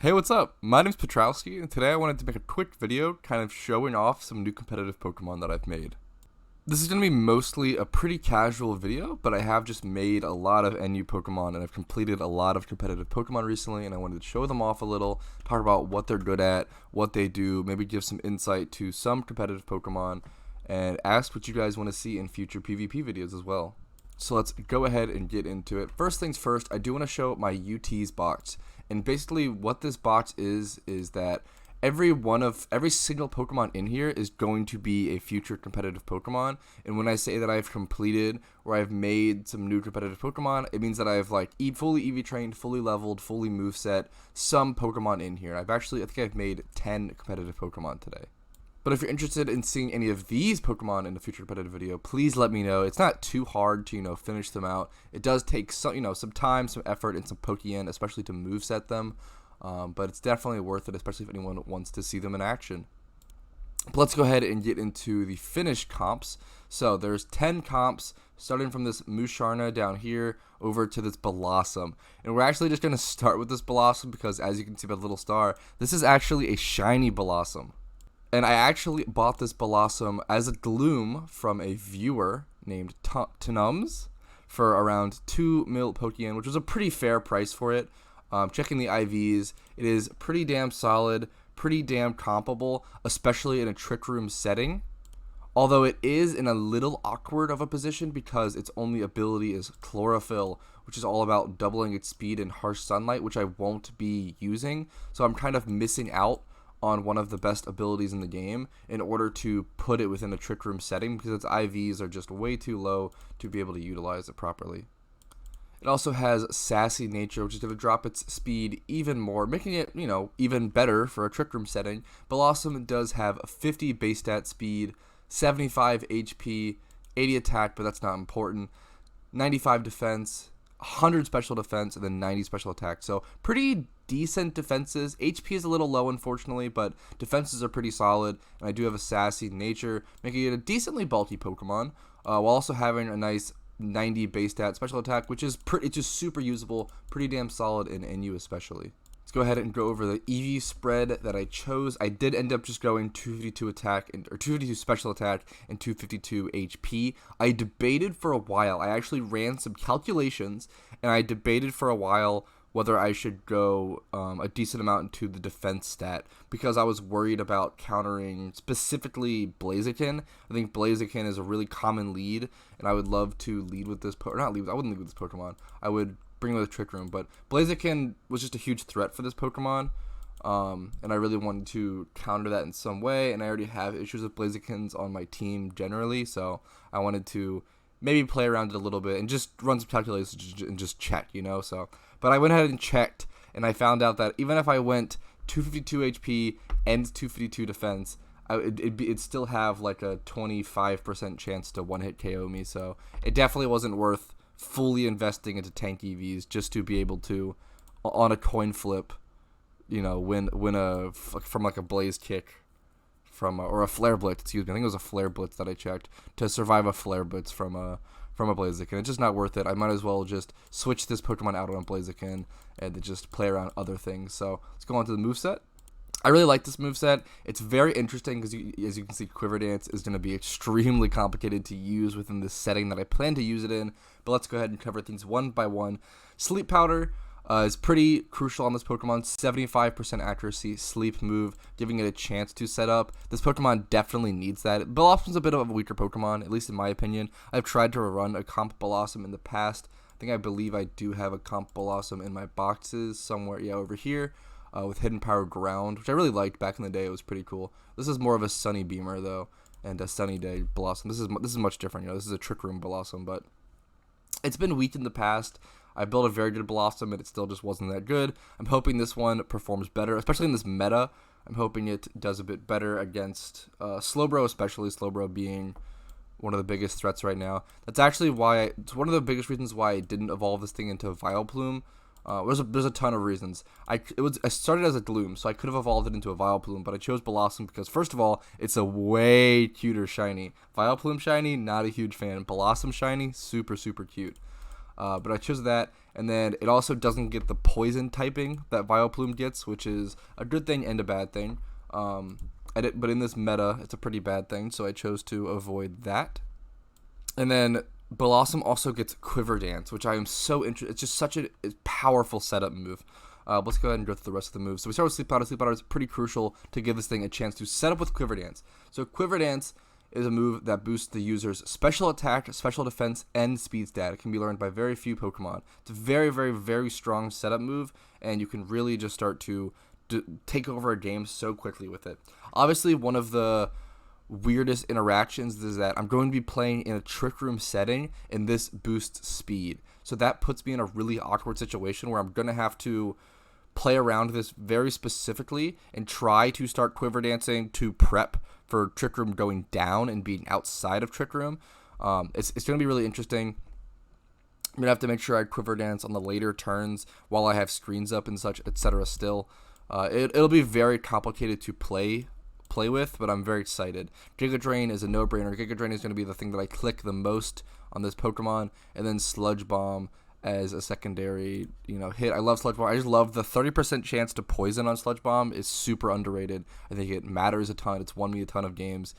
Hey, what's up? My name's Petrowski, and today I wanted to make a quick video kind of showing off some new competitive Pokemon that I've made. This is going to be mostly a pretty casual video, but I have just made a lot of NU Pokemon, and I've completed a lot of competitive Pokemon recently, and I wanted to show them off a little, talk about what they're good at, what they do, maybe give some insight to some competitive Pokemon, and ask what you guys want to see in future PvP videos as well. So let's go ahead and get into it. First things first, I do want to show my UT's box. And basically what this box is that every single Pokemon in here is going to be a future competitive Pokemon. And when I say that I've completed or I've made some new competitive Pokemon, it means that I've like fully EV trained, fully leveled, fully moveset some Pokemon in here. I think I've made 10 competitive Pokemon today. But if you're interested in seeing any of these Pokemon in a future competitive video, please let me know. It's not too hard to, finish them out. It does take some, some time, some effort, and some Pokeyen, especially to moveset them. But it's definitely worth it, especially if anyone wants to see them in action. But let's go ahead and get into the finished comps. So there's 10 comps, starting from this Musharna down here over to this Bellosom. And we're actually just going to start with this Bellosom because, as you can see by the little star, this is actually a shiny Bellosom. And I actually bought this Bellosom as a Gloom from a viewer named Tunums for around 2 mil Pokeyen, which was a pretty fair price for it. Checking the IVs, it is pretty damn solid, pretty damn comparable, especially in a Trick Room setting. Although it is in a little awkward of a position because its only ability is Chlorophyll, which is all about doubling its speed in harsh sunlight, which I won't be using. So I'm kind of missing out on one of the best abilities in the game in order to put it within a Trick Room setting because its IVs are just way too low to be able to utilize it properly. It also has Sassy Nature, which is going to drop its speed even more, making it, even better for a Trick Room setting. Bellosom does have 50 base stat speed, 75 HP, 80 attack, but that's not important, 95 defense, 100 special defense, and then 90 special attack. So pretty decent defenses. HP is a little low, unfortunately, but defenses are pretty solid. And I do have a Sassy Nature, making it a decently bulky Pokemon, while also having a nice 90 base stat special attack, which is it's just super usable, pretty damn solid in NU especially. Let's go ahead and go over the EV spread that I chose. I did end up just going 252 attack or 252 special attack and 252 HP. I debated for a while. I actually ran some calculations and I debated for a while whether I should go a decent amount into the defense stat because I was worried about countering specifically Blaziken. I think Blaziken is a really common lead, and I would love to lead with this I wouldn't lead with this Pokemon. I would bring with a Trick Room, but Blaziken was just a huge threat for this Pokemon, and I really wanted to counter that in some way, and I already have issues with Blazikens on my team generally, so I wanted to maybe play around it a little bit and just run some calculations and just check, but I went ahead and checked, and I found out that even if I went 252 HP and 252 defense, it'd still have like a 25% chance to one-hit KO me, so it definitely wasn't worth fully investing into tank EVs just to be able to, on a coin flip, win from like a Blaze Kick or a Flare Blitz, excuse me. I think it was a Flare Blitz that I checked to survive a Flare Blitz from a Blaziken. It's just not worth it. I might as well just switch this Pokemon out on Blaziken and just play around other things. So let's go on to the moveset. I really like this moveset. It's very interesting because, as you can see, Quiver Dance is going to be extremely complicated to use within this setting that I plan to use it in. But let's go ahead and cover things one by one. Sleep Powder is pretty crucial on this Pokemon. 75% accuracy, sleep move, giving it a chance to set up. This Pokemon definitely needs that. Bellosom's a bit of a weaker Pokemon, at least in my opinion. I've tried to run a comp Bellosom in the past. I believe I do have a comp Bellosom in my boxes somewhere, over here. With Hidden Power Ground, which I really liked back in the day. It was pretty cool. This is more of a Sunny Beamer though, and a Sunny Day Bellosom. This is much different. This is a Trick Room Bellosom, but it's been weak in the past. I built a very good Bellosom, and it still just wasn't that good. I'm hoping this one performs better, especially in this meta. I'm hoping it does a bit better against Slowbro, especially Slowbro being one of the biggest threats right now. That's actually why it's one of the biggest reasons why I didn't evolve this thing into Vileplume. There's a ton of reasons. I started as a Gloom, so I could have evolved it into a Vileplume, but I chose Bellosom because, first of all, it's a way cuter shiny. Vileplume shiny, not a huge fan. Bellosom shiny, super, super cute. But I chose that, And then it also doesn't get the poison typing that Vileplume gets, which is a good thing and a bad thing. But in this meta, it's a pretty bad thing, so I chose to avoid that. And then Bellosom also gets Quiver Dance, which I am so interested. It's just such a powerful setup move. Let's go ahead and go through the rest of the moves. So we start with Sleep Powder. Sleep Powder is pretty crucial to give this thing a chance to set up with Quiver Dance. So Quiver Dance is a move that boosts the user's special attack, special defense, and speed stat. It can be learned by very few Pokemon. It's a very, very, very strong setup move, and you can really just start to take over a game so quickly with it. Obviously, one of the weirdest interactions is that I'm going to be playing in a Trick Room setting, and this boosts speed. So that puts me in a really awkward situation where I'm going to have to play around this very specifically and try to start Quiver Dancing to prep for Trick Room going down and being outside of Trick Room. It's going to be really interesting. I'm going to have to make sure I Quiver Dance on the later turns while I have screens up and such, etc. still. It'll be very complicated to play with, but I'm very excited. Giga Drain is a no-brainer. Giga Drain is going to be the thing that I click the most on this Pokemon, and then Sludge Bomb as a secondary, hit. I love Sludge Bomb. I just love the 30% chance to poison on Sludge Bomb is super underrated. I think it matters a ton. It's won me a ton of games.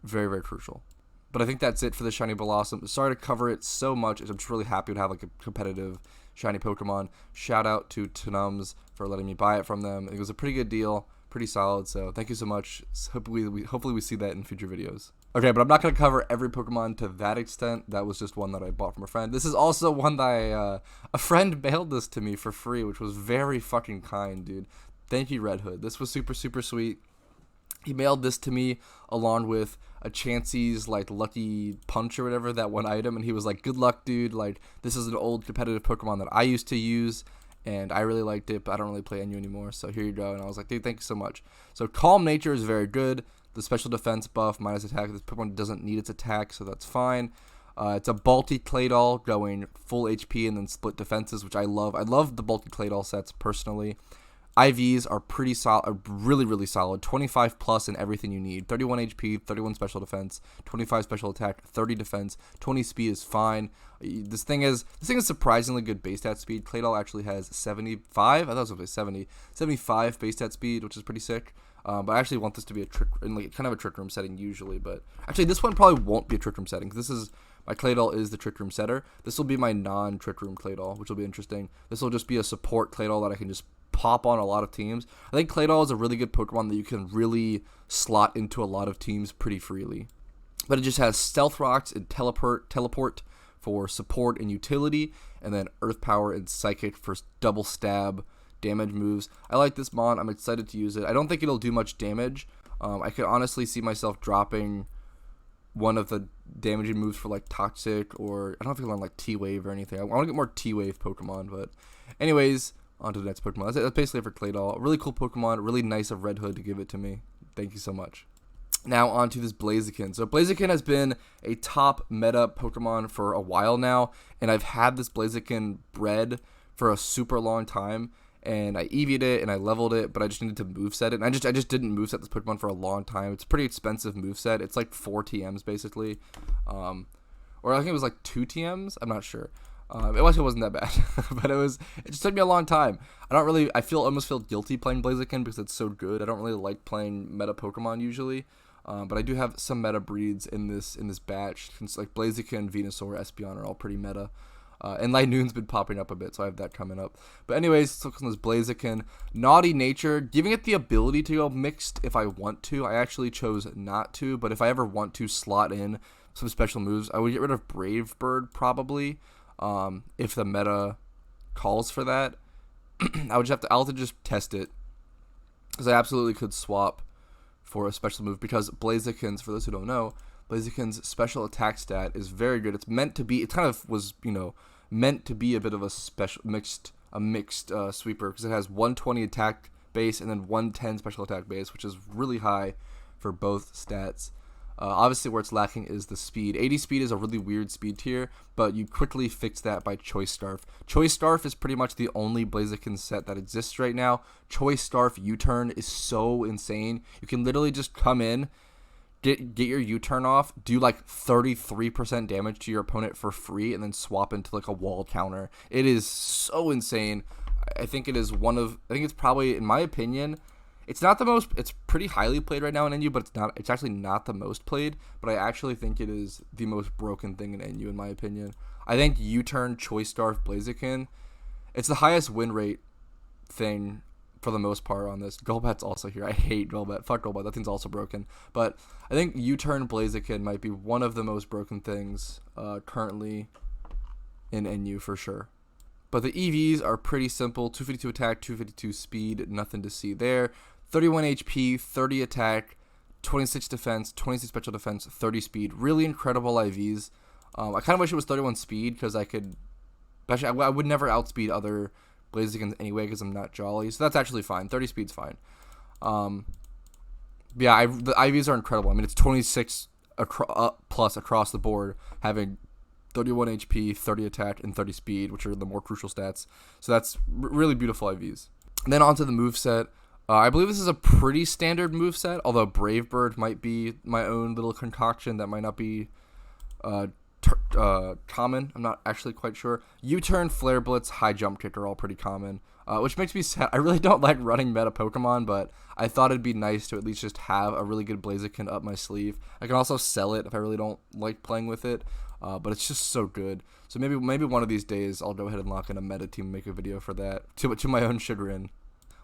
Very, very crucial. But I think that's it for the Shiny Bellosom. Sorry to cover it so much. I'm just really happy to have like a competitive shiny Pokemon. Shout out to Tanums for letting me buy it from them. It was a pretty good deal, pretty solid. So thank you so much. Hopefully we see that in future videos. Okay, but I'm not going to cover every Pokemon to that extent. That was just one that I bought from a friend. This is also one that a friend mailed this to me for free, which was very fucking kind, dude. Thank you, Red Hood. This was super, super sweet. He mailed this to me along with a Chansey's like Lucky Punch or whatever, that one item, and he was like, good luck, dude. Like, this is an old competitive Pokemon that I used to use, and I really liked it, but I don't really play NU anymore, so here you go. And I was like, dude, thank you so much. So Calm Nature is very good. The special defense buff minus attack, this Pokemon doesn't need its attack, so that's fine. It's a bulky Claydol going full HP and then split defenses, which I love. I love the bulky Claydol sets personally. IVs are pretty solid, really, really solid. 25 plus in everything you need. 31 HP, 31 special defense, 25 special attack, 30 defense, 20 speed is fine. This thing is surprisingly good base stat speed. Claydol actually has 75. I thought it was going to be 75 base stat speed, which is pretty sick. But I actually want this to be a trick, in like kind of a Trick Room setting usually. But actually, this one probably won't be a Trick Room setting. This is my Claydol is the Trick Room setter. This will be my non-Trick Room Claydol, which will be interesting. This will just be a support Claydol that I can just pop on a lot of teams. I think Claydol is a really good Pokemon that you can really slot into a lot of teams pretty freely. But it just has Stealth Rocks and Teleport for support and utility, and then Earth Power and Psychic for double stab damage moves. I like this mon. I'm excited to use it. I don't think it'll do much damage. I could honestly see myself dropping one of the damaging moves for like Toxic, or I don't know if I can learn like T-Wave or anything. I want to get more T-Wave Pokemon, but anyways, on to the next Pokemon. That's basically it for Claydol. A really cool Pokemon. Really nice of Red Hood to give it to me. Thank you so much. Now on to this Blaziken. So Blaziken has been a top meta Pokemon for a while now, and I've had this Blaziken bred for a super long time. And I EV'd it and I leveled it, but I just needed to moveset it. And I just didn't moveset this Pokemon for a long time. It's a pretty expensive moveset. It's like 4 TMs basically. Or I think it was like 2 TMs. I'm not sure. It wasn't that bad, but it just took me a long time. I almost feel guilty playing Blaziken because it's so good. I don't really like playing meta Pokemon usually. But I do have some meta breeds in this batch. Since like Blaziken, Venasaur, Espeon are all pretty meta. And Linoone's been popping up a bit, so I have that coming up. But anyways, let's look at this Blaziken. Naughty Nature, giving it the ability to go mixed if I want to. I actually chose not to, but if I ever want to slot in some special moves, I would get rid of Brave Bird probably, if the meta calls for that. I'll have to just test it, because I absolutely could swap for a special move, because Blaziken's, for those who don't know, Blaziken's special attack stat is very good. It kind of was, meant to be a bit of a mixed sweeper, because it has 120 attack base and then 110 special attack base, which is really high for both stats. Obviously, where it's lacking is the speed. 80 speed is a really weird speed tier, but you quickly fix that by Choice Scarf. Choice Scarf is pretty much the only Blaziken set that exists right now. Choice Scarf U-turn is so insane. You can literally just come in, get your U-turn off, do like 33% damage to your opponent for free, and then swap into like a wall counter. It is so insane. I think it is I think it's probably, in my opinion, it's not the most, it's pretty highly played right now in NU, but it's actually not the most played, but I actually think it is the most broken thing in NU, in my opinion. I think U-turn, Choice Scarf, Blaziken, it's the highest win rate thing for the most part on this. Golbat's also here. I hate Golbat. Fuck Golbat. That thing's also broken. But I think U-turn Blaziken might be one of the most broken things currently in NU for sure. But the EVs are pretty simple. 252 attack, 252 speed. Nothing to see there. 31 HP, 30 attack, 26 defense, 26 special defense, 30 speed. Really incredible IVs. I kind of wish it was 31 speed because I could... Actually, I would never outspeed other Blazikens anyway because I'm not jolly, so that's actually fine. 30 speed's fine. Yeah, the IVs are incredible. I mean, it's 26 plus across the board, having 31 HP, 30 attack, and 30 speed, which are the more crucial stats. So that's really beautiful IVs. And then onto the moveset. I believe this is a pretty standard moveset, although Brave Bird might be my own little concoction that might not be common. I'm not actually quite sure. U-turn, Flare Blitz, High Jump Kick are all pretty common, which makes me sad. I really don't like running meta Pokemon, but I thought it'd be nice to at least just have a really good Blaziken up my sleeve. I can also sell it if I really don't like playing with it, but it's just so good. So maybe one of these days I'll go ahead and lock in a meta team and make a video for that, to my own chagrin.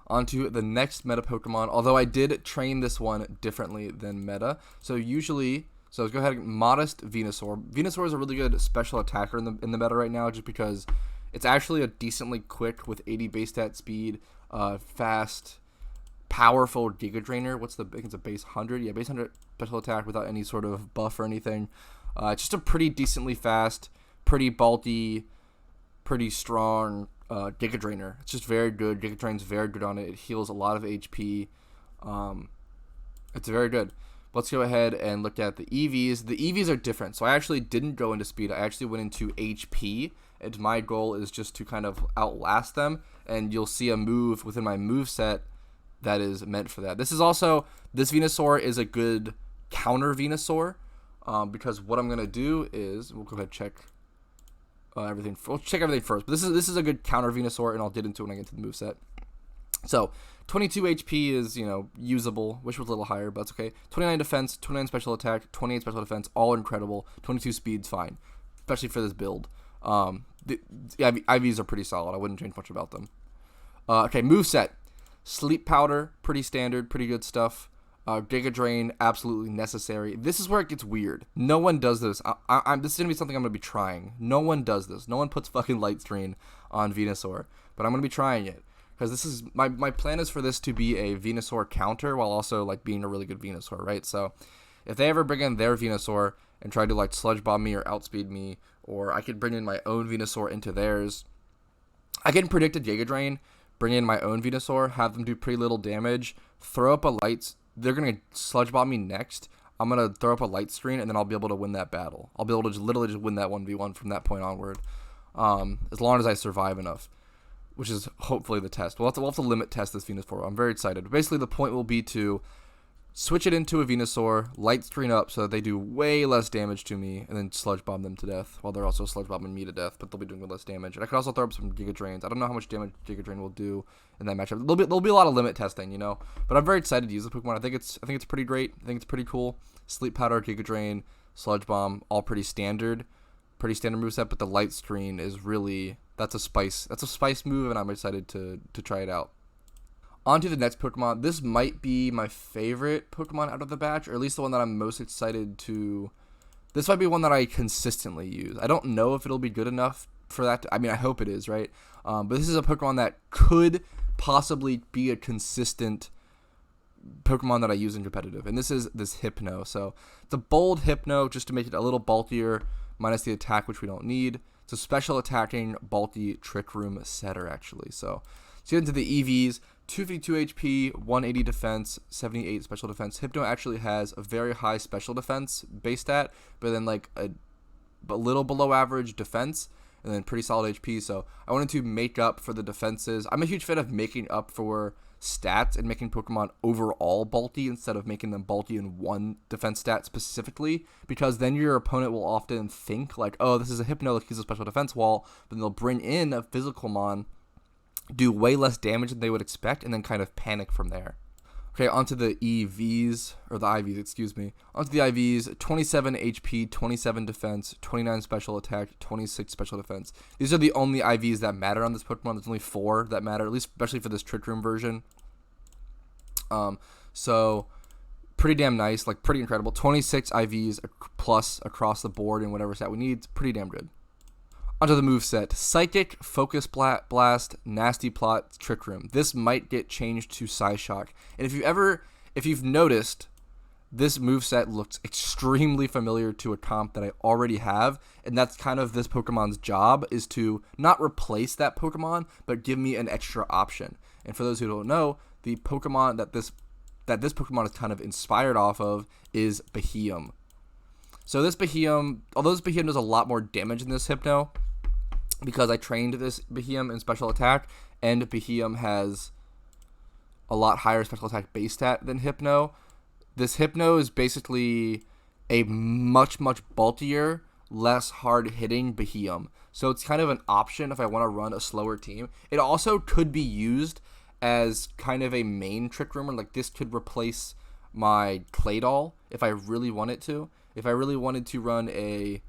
Onto the next meta Pokemon, although I did train this one differently than meta. So let's go ahead and Modest Venusaur. Venusaur is a really good special attacker in the meta right now, just because it's actually a decently quick with 80 base stat speed, fast, powerful Giga Drainer. I think it's a base 100. Yeah, base 100 special attack without any sort of buff or anything. It's just a pretty decently fast, pretty bulky, pretty strong Giga Drainer. It's just very good. Giga Drain's very good on it. It heals a lot of HP. It's very good. Let's go ahead and look at the EVs. The EVs are different. So I actually didn't go into speed. I actually went into HP. And my goal is just to kind of outlast them. And you'll see a move within my move set that is meant for that. This Venusaur is a good counter Venusaur. Because what I'm going to do is, we'll go ahead and check everything. We'll check everything first. But this is a good counter Venusaur, and I'll get into it when I get to the move set. So 22 HP is, usable. Wish it was a little higher, but that's okay. 29 defense, 29 special attack, 28 special defense, all incredible. 22 speed's fine, especially for this build. The IVs are pretty solid. I wouldn't change much about them. Okay, moveset. Sleep Powder, pretty standard, pretty good stuff. Giga Drain, absolutely necessary. This is where it gets weird. No one does this. This is going to be something I'm going to be trying. No one does this. No one puts fucking Light Screen on Venusaur, but I'm going to be trying it. Because this is my plan is for this to be a Venusaur counter while also like being a really good Venusaur, right? So if they ever bring in their Venusaur and try to like Sludge Bomb me or outspeed me, or I could bring in my own Venusaur into theirs, I can predict a Giga Drain, bring in my own Venusaur, have them do pretty little damage, throw up a they're gonna Sludge Bomb me next. I'm gonna throw up a Light Screen, and then I'll be able to win that battle. I'll be able to literally just win that 1v1 from that point onward, as long as I survive enough. Which is hopefully the test. We'll have to limit test this Venusaur. I'm very excited. Basically, the point will be to switch it into a Venusaur, Light Screen up so that they do way less damage to me, and then Sludge Bomb them to death, while they're also Sludge Bombing me to death, but they'll be doing less damage. And I could also throw up some Giga Drains. I don't know how much damage Giga Drain will do in that matchup. There'll be a lot of limit testing, But I'm very excited to use the Pokemon. I think it's pretty great. I think it's pretty cool. Sleep Powder, Giga Drain, Sludge Bomb, all pretty standard moveset, but the Light Screen is really... That's a spice move, and I'm excited to try it out. On to the next Pokemon. This might be my favorite Pokemon out of the batch, or at least the one that I'm most excited to... This might be one that I consistently use. I don't know if it'll be good enough for that. I hope it is, right? But this is a Pokemon that could possibly be a consistent Pokemon that I use in competitive, and this is this Hypno. So it's a bold Hypno, just to make it a little bulkier, minus the attack, which we don't need. It's a special attacking, bulky Trick Room setter, actually. So let's get into the EVs. 252 HP, 180 defense, 78 special defense. Hypno actually has a very high special defense base stat, but then like a little below average defense, and then pretty solid HP. So I wanted to make up for the defenses. I'm a huge fan of making up for stats and making Pokemon overall bulky instead of making them bulky in one defense stat specifically, because then your opponent will often think like, oh, this is a Hypno, like he's a special defense wall, but they'll bring in a physical mon, do way less damage than they would expect, and then kind of panic from there. Okay, onto the EVs, or the IVs, excuse me. Onto the IVs, 27 HP, 27 defense, 29 special attack, 26 special defense. These are the only IVs that matter on this Pokemon. There's only 4 that matter, at least especially for this Trick Room version. So, pretty damn nice, like pretty incredible. 26 IVs plus across the board in whatever stat we need. It's pretty damn good. Onto the moveset. Psychic, Focus Blast, Nasty Plot, Trick Room. This might get changed to Psyshock. And if you've noticed, this moveset looks extremely familiar to a comp that I already have, and that's kind of this Pokemon's job, is to not replace that Pokemon, but give me an extra option. And for those who don't know, the Pokemon that this Pokemon is kind of inspired off of is Beheeyem. So this Beheeyem, although this Beheeyem does a lot more damage than this Hypno, because I trained this Beheeyem in special attack, and Beheeyem has a lot higher special attack base stat than Hypno. This Hypno is basically a much bulkier, less hard-hitting Beheeyem. So it's kind of an option if I want to run a slower team. It also could be used as kind of a main Trick Roomer. Like this could replace my Claydol if I really wanted to. If I really wanted to run a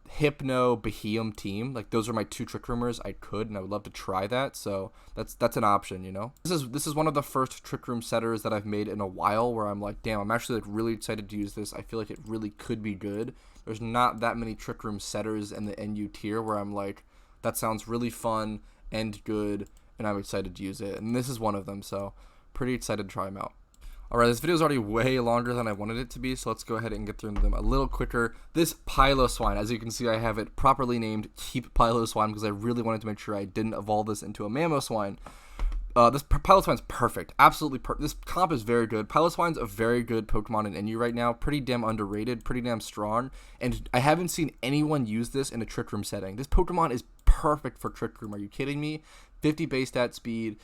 Hypno Beheeyem team, like those are my 2 Trick Roomers, I could, and I would love to try that. So that's an option, you know. This is one of the first Trick Room setters that I've made in a while where I'm like, damn, I'm actually like really excited to use this. I feel like it really could be good. There's not that many Trick Room setters in the NU tier where I'm like, that sounds really fun and good, and I'm excited to use it. And this is one of them, so pretty excited to try them out. Alright, this video is already way longer than I wanted it to be, so let's go ahead and get through them a little quicker. This Piloswine, as you can see, I have it properly named Keep Piloswine because I really wanted to make sure I didn't evolve this into a Mamoswine. This Piloswine's perfect, absolutely perfect. This comp is very good. Piloswine's a very good Pokemon in NU right now, pretty damn underrated, pretty damn strong, and I haven't seen anyone use this in a Trick Room setting. This Pokemon is perfect for Trick Room, are you kidding me? 50 base stat speed,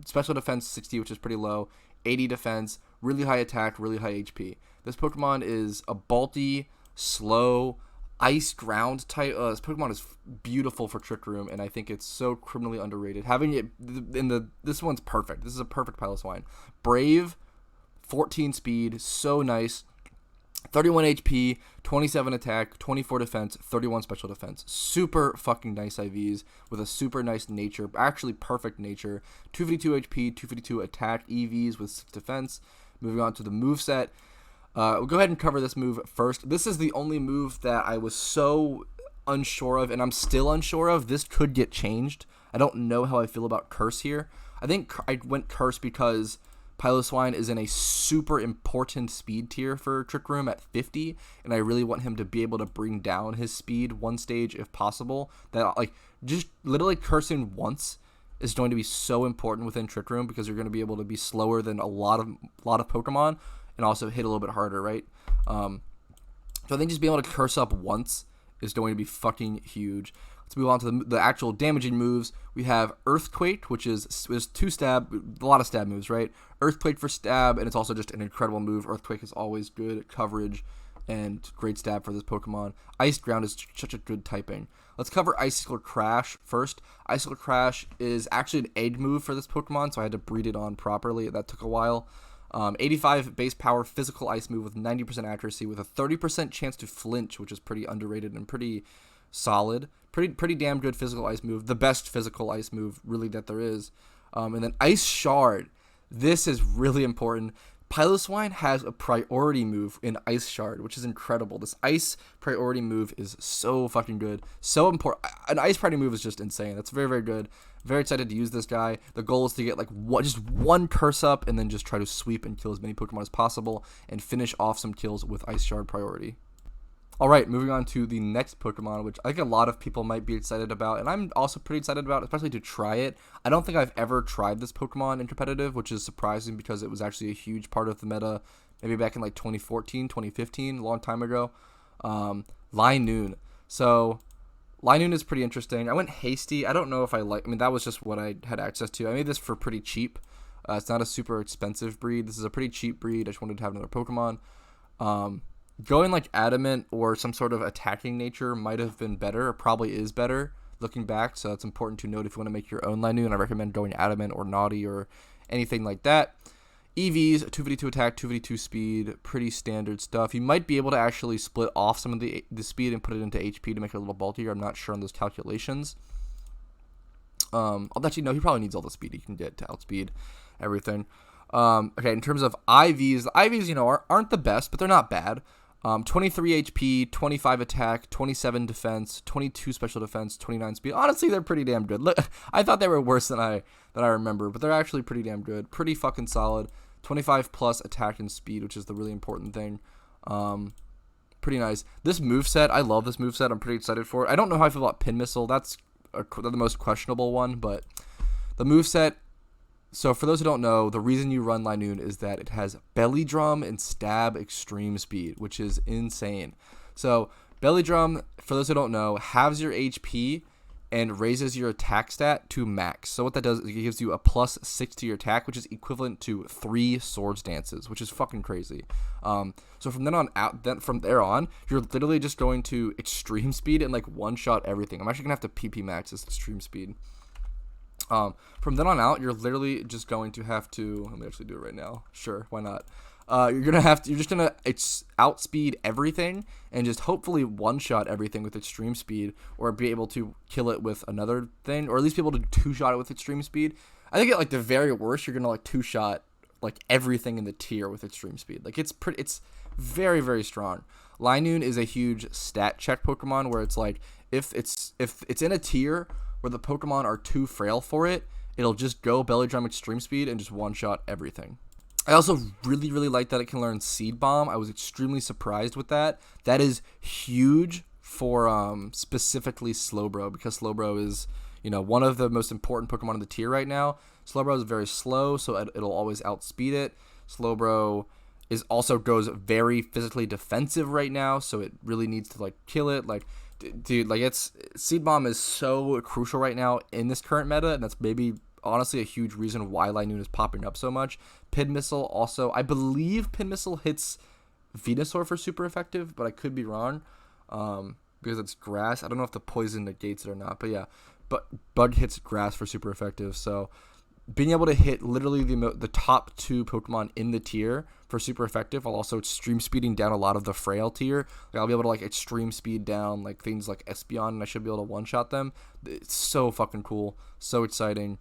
special defense 60, which is pretty low, 80 defense, really high attack, really high HP. This Pokemon is a bulky, slow, ice ground type. This Pokemon is beautiful for Trick Room, and I think it's so criminally underrated. Having it in this one's perfect. This is a perfect Piloswine. Brave, 14 speed, so nice. 31 HP, 27 attack, 24 defense, 31 special defense. Super fucking nice IVs with a super nice nature, actually perfect nature. 252 HP, 252 attack, EVs with 6 defense. Moving on to the moveset. We'll go ahead and cover this move first. This is the only move that I was so unsure of, and I'm still unsure of. This could get changed. I don't know how I feel about Curse here. I think I went Curse because Piloswine is in a super important speed tier for Trick Room at 50, and I really want him to be able to bring down his speed one stage if possible. That, like, just literally cursing once is going to be so important within Trick Room because you're going to be able to be slower than a lot of Pokemon and also hit a little bit harder, right? So I think just being able to curse up once is going to be fucking huge. Let's move on to the actual damaging moves. We have Earthquake, which is 2 stab, a lot of stab moves, right? Earthquake for stab, and it's also just an incredible move. Earthquake is always good at coverage and great stab for this Pokemon. Ice Ground is such a good typing. Let's cover Icicle Crash first. Icicle Crash is actually an egg move for this Pokemon, so I had to breed it on properly. That took a while. 85 base power physical ice move with 90% accuracy with a 30% chance to flinch, which is pretty underrated and pretty solid. Pretty damn good physical ice move. The best physical ice move really that there is. And then Ice Shard. This is really important. Piloswine has a priority move in Ice Shard, which is incredible. This Ice priority move is so fucking good. So important. An Ice priority move is just insane. That's very, very good. Very excited to use this guy. The goal is to get like just one curse up and then just try to sweep and kill as many Pokemon as possible and finish off some kills with Ice Shard priority. Alright, moving on to the next Pokemon, which I think a lot of people might be excited about, and I'm also pretty excited about, especially to try it. I don't think I've ever tried this Pokemon in competitive, which is surprising because it was actually a huge part of the meta, maybe back in like 2014, 2015, a long time ago. Linoone. So, Linoone is pretty interesting. I went Hasty. I don't know if I like... I mean, that was just what I had access to. I made this for pretty cheap. It's not a super expensive breed. This is a pretty cheap breed. I just wanted to have another Pokemon. Going like Adamant or some sort of attacking nature might have been better, or probably is better looking back. So it's important to note if you want to make your own Linoone. I recommend going Adamant or Naughty or anything like that. EVs, 252 attack, 252 speed, pretty standard stuff. You might be able to actually split off some of the speed and put it into HP to make it a little bulkier. I'm not sure on those calculations. I'll let you know. He probably needs all the speed he can get to outspeed everything. Okay, in terms of IVs, the IVs, you know, aren't the best, but they're not bad. 23 HP, 25 attack, 27 defense, 22 special defense, 29 speed. Honestly, they're pretty damn good. Look, I thought they were worse than I remember, but they're actually pretty damn good. Pretty fucking solid. 25 plus attack and speed, which is the really important thing. Pretty nice. This moveset, I love this moveset. I'm pretty excited for it. I don't know how I feel about Pin Missile. That's the most questionable one, but the moveset. So for those who don't know, the reason you run Linoone is that it has Belly Drum and Stab Extreme Speed, which is insane. So Belly Drum, for those who don't know, halves your HP and raises your attack stat to max. So what that does is it gives you a +6 to your attack, which is equivalent to 3 Swords Dances, which is fucking crazy. So from there on, you're literally just going to Extreme Speed and like one-shot everything. I'm actually gonna have to PP max this Extreme Speed. From then on out, you're literally just going to have to, let me actually do it right now. Sure, why not? You're just gonna outspeed everything and just hopefully one-shot everything with extreme speed, or be able to kill it with another thing, or at least be able to two-shot it with extreme speed. I think at like the very worst, you're gonna like two-shot like everything in the tier with extreme speed. Like it's very, very strong. Linoone is a huge stat check Pokemon where it's like if it's in a tier where the Pokemon are too frail for it, it'll just go Belly Drum Extreme Speed and just one-shot everything. I also really, really like that it can learn Seed Bomb. I was extremely surprised with that. That is huge for specifically Slowbro, because Slowbro is, you know, one of the most important Pokemon in the tier right now. Slowbro is very slow, so it'll always outspeed it. Slowbro goes very physically defensive right now, so it really needs to like kill it. Like, dude, like Seed Bomb is so crucial right now in this current meta, and that's maybe honestly a huge reason why Linoone is popping up so much. Pin Missile also, I believe Pin Missile hits Venusaur for super effective, but I could be wrong, because it's grass. I don't know if the poison negates it or not, but yeah, but Bug hits grass for super effective, so being able to hit literally the top 2 Pokemon in the tier for super effective, while also extreme speeding down a lot of the frail tier. Like, I'll be able to like extreme speed down like things like Espeon, and I should be able to one-shot them. It's so fucking cool, so exciting.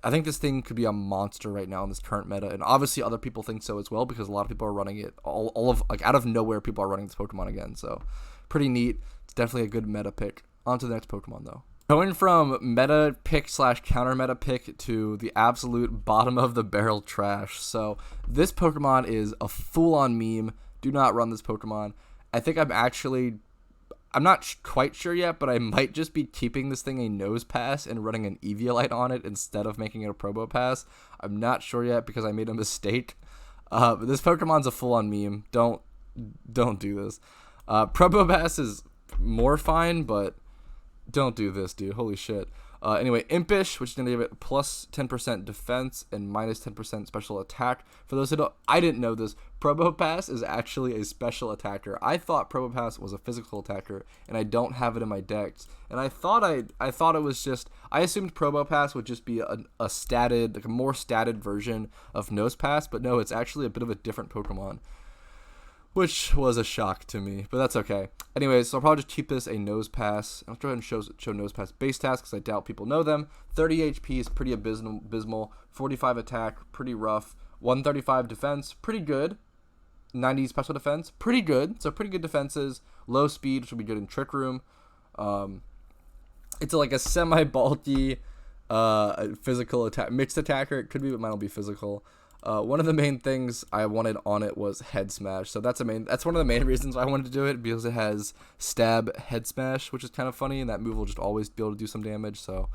I think this thing could be a monster right now in this current meta, and obviously other people think so as well, because a lot of people are running it. Out of nowhere, people are running this Pokemon again, so pretty neat. It's definitely a good meta pick. On to the next Pokemon though. Going from meta pick / counter meta pick to the absolute bottom of the barrel trash. So this Pokemon is a full-on meme. Do not run this Pokemon. I think I'm not quite sure yet, but I might just be keeping this thing a Nosepass and running an Eviolite on it instead of making it a Probopass. I'm not sure yet because I made a mistake. But this Pokemon's a full-on meme. Don't do this. Probopass is more fine, but don't do this, dude. Holy shit. Anyway, Impish, which is going to give it plus 10% defense and minus 10% special attack. For those who don't, I didn't know this, Probopass is actually a special attacker. I thought Probopass was a physical attacker, and I don't have it in my decks. And I thought it was just, I assumed Probopass would just be a statted, like a more statted version of Nosepass, but no, it's actually a bit of a different Pokemon, which was a shock to me, but that's okay. Anyways, so I'll probably just keep this a Nosepass. I'll go ahead and show Nosepass base stats because I doubt people know them. 30 HP is pretty abysmal. 45 attack, pretty rough. 135 defense, pretty good. 90 special defense, pretty good. So pretty good defenses. Low speed, which will be good in Trick Room. It's like a semi-bulky physical attack, mixed attacker. It could be, but mine will be physical. One of the main things I wanted on it was Head Smash, so that's one of the main reasons I wanted to do it, because it has Stab Head Smash, which is kind of funny, and that move will just always be able to do some damage. So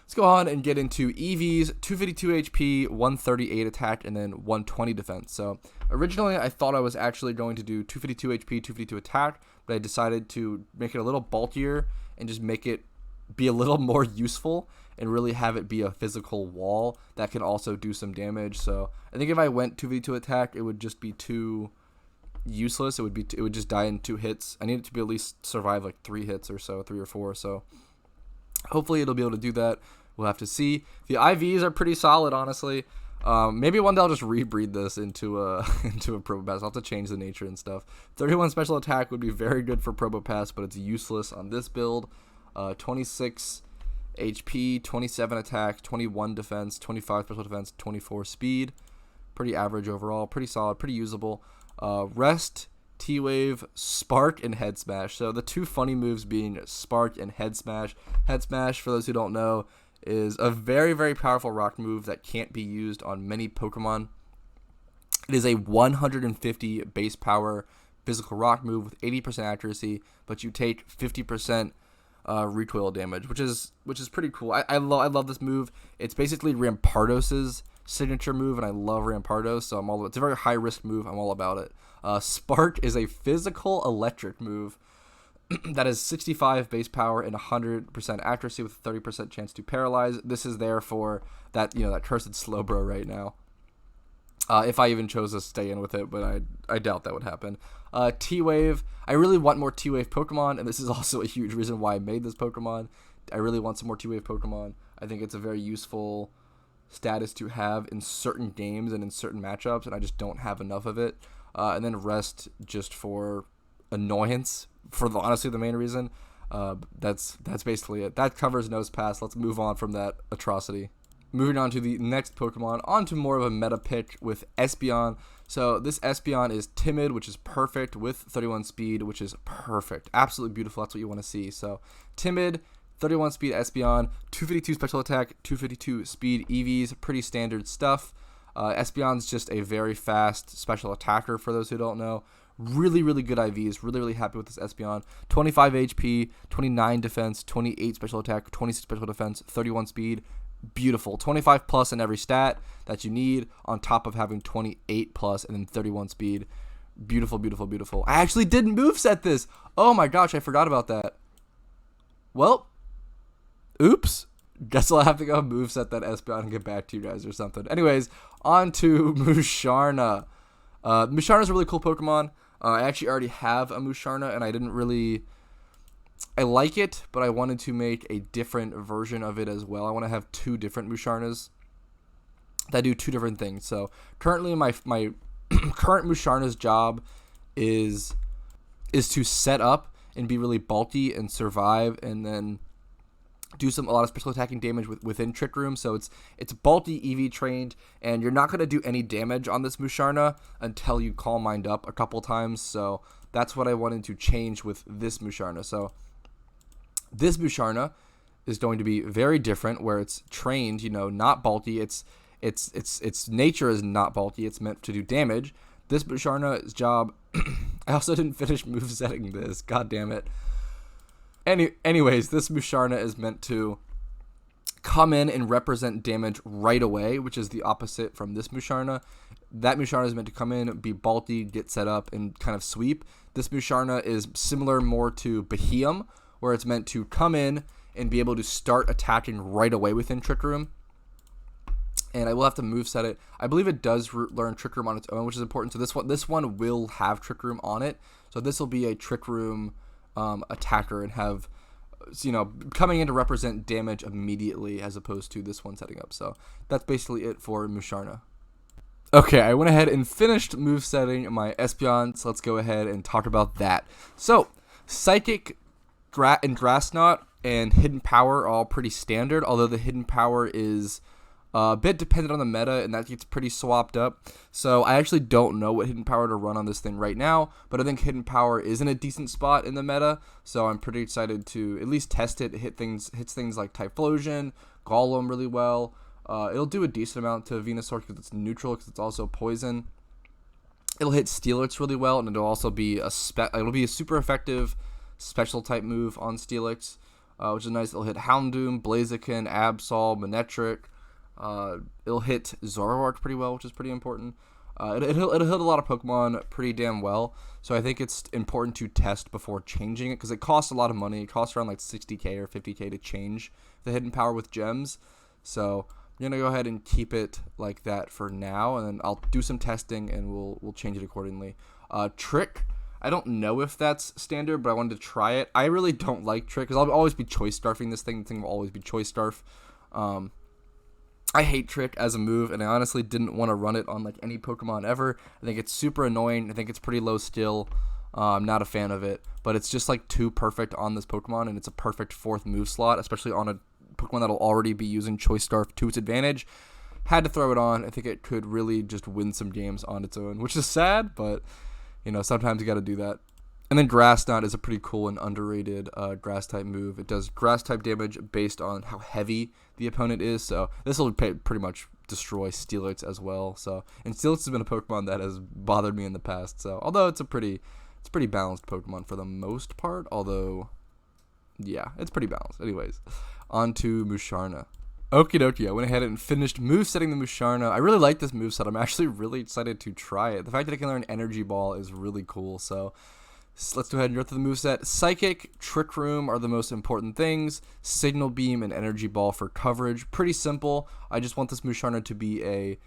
let's go on and get into EVs. 252 HP, 138 attack, and then 120 defense. So originally I thought I was actually going to do 252 HP, 252 attack, but I decided to make it a little bulkier and just make it be a little more useful and really have it be a physical wall that can also do some damage. So I think if I went 2v2 attack, it would just be too useless. It would just die in 2 hits. I need it to be at least survive like 3 hits or so, 3 or 4. So hopefully it'll be able to do that. We'll have to see. The IVs are pretty solid, honestly. Maybe one day I'll just rebreed this into a Probopass. I'll have to change the nature and stuff. 31 special attack would be very good for Probopass, but it's useless on this build. 26 HP, 27 attack, 21 defense, 25 special defense, 24 speed. Pretty average overall. Pretty solid. Pretty usable. Rest, T-Wave, Spark, and Head Smash. So the 2 funny moves being Spark and Head Smash. Head Smash, for those who don't know, is a very, very powerful rock move that can't be used on many Pokemon. It is a 150 base power physical rock move with 80% accuracy, but you take 50% recoil damage, which is pretty cool. I love this move. It's basically Rampardos' signature move, and I love Rampardos, so it's a very high risk move. I'm all about it. Spark is a physical electric move that is 65 base power and 100% accuracy with a 30% chance to paralyze. This is there for that, that cursed Slowbro right now. If I even chose to stay in with it, but I doubt that would happen. T-Wave. I really want more T-Wave Pokemon, and this is also a huge reason why I made this Pokemon. I really want some more T-Wave Pokemon. I think it's a very useful status to have in certain games and in certain matchups, and I just don't have enough of it. And then Rest just for annoyance, honestly the main reason. That's basically it. That covers Nosepass. Let's move on from that atrocity. Moving on to the next Pokemon, on to more of a meta pick with Espeon. So this Espeon is timid, which is perfect, with 31 speed, which is perfect. Absolutely beautiful. That's what you want to see. So timid, 31 speed Espeon, 252 special attack, 252 speed EVs, pretty standard stuff. Espeon's just a very fast special attacker, for those who don't know. Really, really good IVs. Really, really happy with this Espeon. 25 HP, 29 defense, 28 special attack, 26 special defense, 31 speed. Beautiful. 25 plus in every stat that you need, on top of having 28 plus and then 31 speed. Beautiful, beautiful, beautiful. I actually didn't moveset this. Oh my gosh, I forgot about that. Well, oops. Guess I'll have to go moveset that Espeon and get back to you guys or something. Anyways, on to Musharna. Musharna is a really cool Pokemon. I actually already have a Musharna, and I like it, but I wanted to make a different version of it as well. I want to have 2 different Musharnas that do 2 different things. So currently my current Musharna's job is to set up and be really bulky and survive, and then do a lot of special attacking damage within Trick Room. So it's bulky EV trained, and you're not going to do any damage on this Musharna until you Calm Mind up a couple times. So that's what I wanted to change with this Musharna. So this Musharna is going to be very different, where it's trained, not bulky. Its nature is not bulky. It's meant to do damage. This Musharna's job, I also didn't finish movesetting this. God damn it. Anyways, this Musharna is meant to come in and represent damage right away, which is the opposite from this Musharna. That Musharna is meant to come in, be bulky, get set up, and kind of sweep. This Musharna is similar more to Beheeyem, where it's meant to come in and be able to start attacking right away within Trick Room. And I will have to moveset it. I believe it does learn Trick Room on its own, which is important. So this one will have Trick Room on it. So this will be a Trick Room attacker and have, coming in to represent damage immediately, as opposed to this one setting up. So that's basically it for Musharna. Okay, I went ahead and finished movesetting my Espeon, so let's go ahead and talk about that. So Psychic and Grass Knot and Hidden Power are all pretty standard, although the Hidden Power is a bit dependent on the meta, and that gets pretty swapped up. So I actually don't know what Hidden Power to run on this thing right now, but I think Hidden Power is in a decent spot in the meta, so I'm pretty excited to at least test it. It hits things like Typhlosion, Golem really well. It'll do a decent amount to Venasaur because it's neutral, because it's also poison. It'll hit Steelix really well, and it'll also be it'll be a super effective special type move on Steelix, which is nice. It'll hit Houndoom, Blaziken, Absol, Manectric. It'll hit Zoroark pretty well, which is pretty important. It'll hit a lot of Pokemon pretty damn well. So I think it's important to test before changing it, because it costs a lot of money. It costs around like 60k or 50k to change the hidden power with gems. So I'm gonna go ahead and keep it like that for now, and then I'll do some testing and we'll change it accordingly. Trick, I don't know if that's standard, but I wanted to try it. I really don't like Trick, because I'll always be choice starfing this thing. The thing will always be choice starf. I hate Trick as a move, and I honestly didn't want to run it on like any Pokemon ever. I think it's super annoying. I think it's pretty low skill. I'm not a fan of it, but it's just like too perfect on this Pokemon, and it's a perfect fourth move slot, especially on a Pokemon that'll already be using Choice Scarf to its advantage. Had to throw it on. I think it could really just win some games on its own, which is sad, but sometimes you got to do that. And then Grass Knot is a pretty cool and underrated grass type move. It does grass type damage based on how heavy the opponent is. So this will pretty much destroy Steelix as well. So, and Steelix has been a Pokemon that has bothered me in the past. So although it's pretty balanced Pokemon for the most part. Although, yeah, it's pretty balanced. Anyways, on to Musharna. Okie dokie, I went ahead and finished movesetting the Musharna. I really like this moveset. I'm actually really excited to try it. The fact that I can learn Energy Ball is really cool. So let's go ahead and go through the moveset. Psychic, Trick Room are the most important things. Signal Beam and Energy Ball for coverage. Pretty simple. I just want this Musharna to be a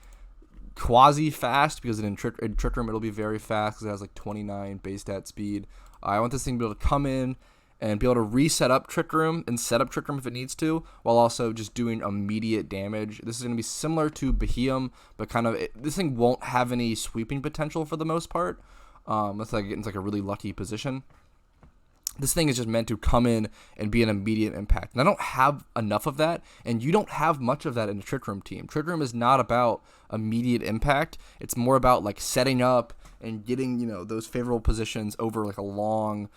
quasi-fast, because in Trick Room it'll be very fast because it has like 29 base stat speed. I want this thing to be able to come in and be able to reset up Trick Room and set up Trick Room if it needs to, while also just doing immediate damage. This is going to be similar to Beheeyem, but this thing won't have any sweeping potential for the most part. Unless I get into like a really lucky position. This thing is just meant to come in and be an immediate impact. And I don't have enough of that, and you don't have much of that in a Trick Room team. Trick Room is not about immediate impact. It's more about like setting up and getting, those favorable positions over like a long,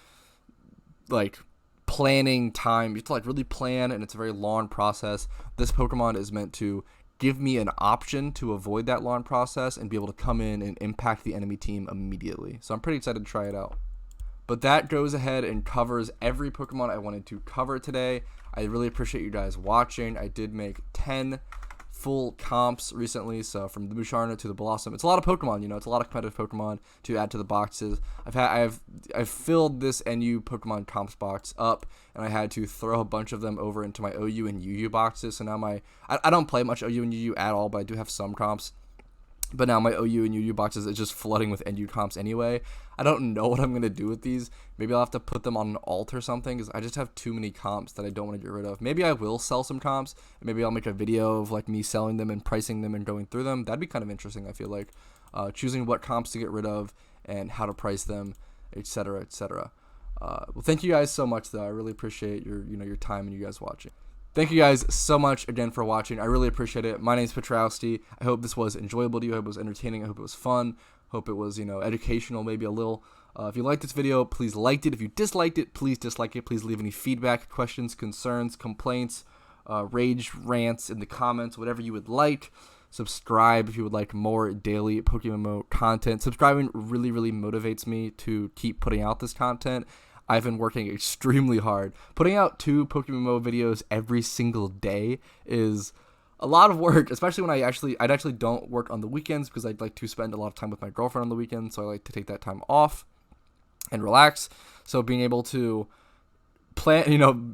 like, planning time. You have to like really plan, and it's a very long process. This Pokemon is meant to give me an option to avoid that long process and be able to come in and impact the enemy team immediately. So I'm pretty excited to try it out. But that goes ahead and covers every Pokemon I wanted to cover today. I really appreciate you guys watching. I did make 10 full comps recently, so from the Musharna to the Bellosom. It's a lot of Pokemon, it's a lot of competitive Pokemon to add to the boxes. I've filled this NU Pokemon comps box up, and I had to throw a bunch of them over into my OU and UU boxes. So now I don't play much OU and UU at all, but I do have some comps. But now my OU and UU boxes is just flooding with NU comps anyway. I don't know what I'm going to do with these. Maybe I'll have to put them on an alt or something, because I just have too many comps that I don't want to get rid of. Maybe I will sell some comps, and maybe I'll make a video of like me selling them and pricing them and going through them. That'd be kind of interesting, I feel like. Choosing what comps to get rid of and how to price them, etc., etc. Well, thank you guys so much, though. I really appreciate your time and you guys watching. Thank you guys so much again for watching. I really appreciate it. My name's Petrowski. I hope this was enjoyable to you. I hope it was entertaining. I hope it was fun. Hope it was, educational, maybe a little. If you liked this video, please like it. If you disliked it, please dislike it. Please leave any feedback, questions, concerns, complaints, rage, rants in the comments, whatever you would like. Subscribe if you would like more daily PokeMMO content. Subscribing really, really motivates me to keep putting out this content. I've been working extremely hard. Putting out 2 PokeMMO videos every single day is a lot of work, especially when I actually don't work on the weekends, because I'd like to spend a lot of time with my girlfriend on the weekend, so I like to take that time off and relax. So being able to plan,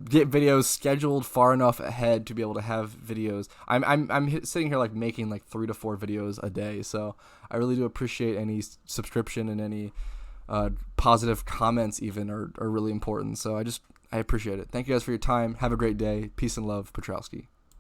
get videos scheduled far enough ahead to be able to have videos. I'm sitting here like making like 3 to 4 videos a day, so I really do appreciate any subscription and any positive comments even are really important. So I appreciate it. Thank you guys for your time. Have a great day. Peace and love, Petrowski.